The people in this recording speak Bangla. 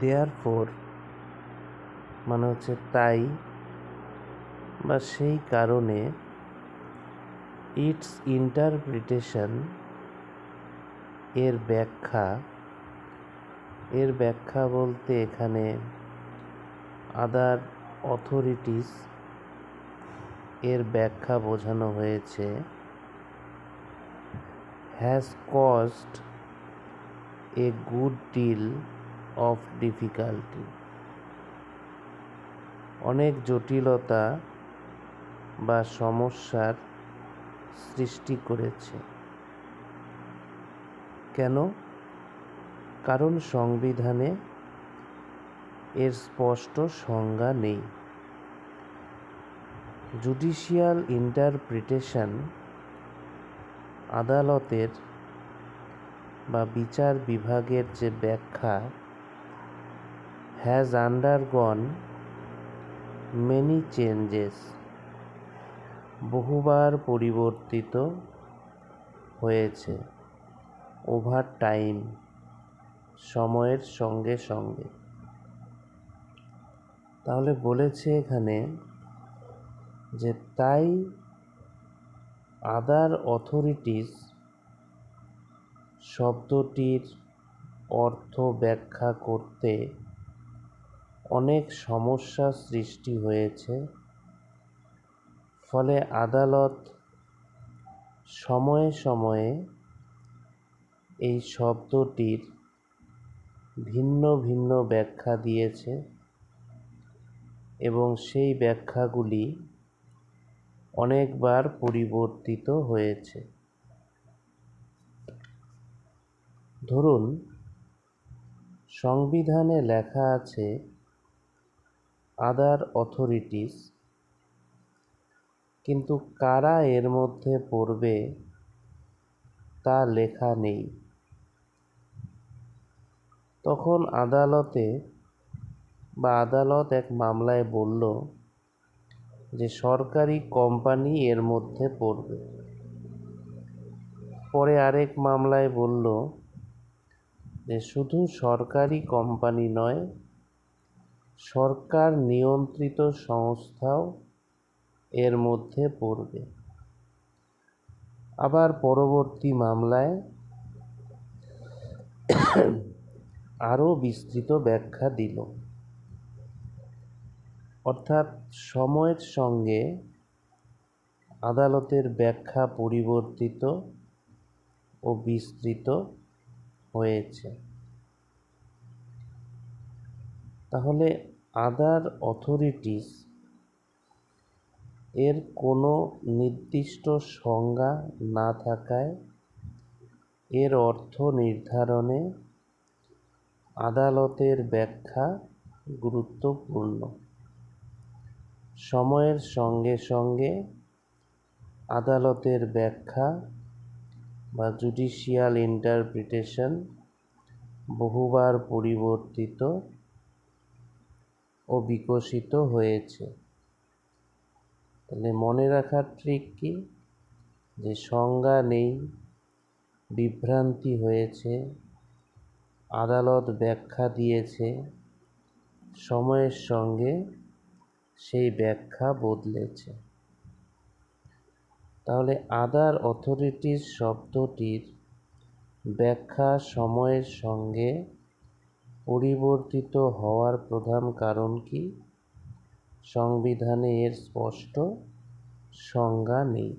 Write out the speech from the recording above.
দেয়ারফোর মানে হচ্ছে তাই বা সেই কারণে, ইটস ইন্টারপ্রিটেশন এর ব্যাখ্যা বলতে এখানে আদার অথরিটিস এর ব্যাখ্যা বোঝানো হয়েছে, has caused a good deal of difficulty, অনেক জটিলতা বা সমস্যার সৃষ্টি করেছে। কেন? কারণ সংবিধানে এর স্পষ্ট সংজ্ঞা নেই। জুডিশিয়াল ইন্টারপ্রিটেশন আদালতের বা বিচার বিভাগের যে ব্যাখ্যা, হ্যাজ আন্ডারগন মেনি চেঞ্জেস, বহুবার পরিবর্তিত হয়েছে, ওভার টাইম, সময়ের সঙ্গে সঙ্গে। তাহলে বলেছে এখানে যে তাই আদার অথরিটিস শব্দটির অর্থ ব্যাখ্যা করতে অনেক সমস্যা সৃষ্টি হয়েছে, ফলে আদালত সময়ে সময়ে এই শব্দটির ভিন্ন ভিন্ন ব্যাখ্যা দিয়েছে এবং সেই ব্যাখ্যাগুলি অনেকবার পরিবর্তিত হয়েছে। ধরুন, সংবিধানে লেখা আছে আদার অথরিটিস, কিন্তু কারা এর মধ্যে পড়বে তা লেখা নেই। তখন আদালত এক মামলায় বলল যে সরকারি কোম্পানি এর মধ্যে পড়বে। পরে আরেক মামলায় বলল যে শুধু সরকারি কোম্পানি নয়, সরকার নিয়ন্ত্রিত সংস্থাও এর মধ্যে পড়বে। আবার পরবর্তী মামলায় আরও বিস্তৃত ব্যাখ্যা দিল। অর্থাৎ সময়ের সঙ্গে আদালতের ব্যাখ্যা পরিবর্তিত ও বিস্তৃত হয়েছে। তাহলে আদার অথরিটিস এর কোনো নির্দিষ্ট সংজ্ঞা না থাকায় এর অর্থ নির্ধারণে আদালতের ব্যাখ্যা গুরুত্বপূর্ণ। সময়ের সঙ্গে সঙ্গে আদালতের ব্যাখ্যা বা জুডিশিয়াল ইন্টারপ্রিটেশন বহুবার পরিবর্তিত ও বিকশিত হয়েছে। তাহলে মনে রাখার ট্রিক কি? যে সংজ্ঞা নেই, বিভ্রান্তি হয়েছে, আদালত ব্যাখ্যা দিয়েছে, সময়ের সঙ্গে সেই ব্যাখ্যা বদলেছে। তাহলে আদার অথরিটিস শব্দটির ব্যাখ্যা সময়ের সঙ্গে পরিবর্তিত হওয়ার প্রধান কারণ কি? সংবিধানে এর স্পষ্ট সংজ্ঞা নেই।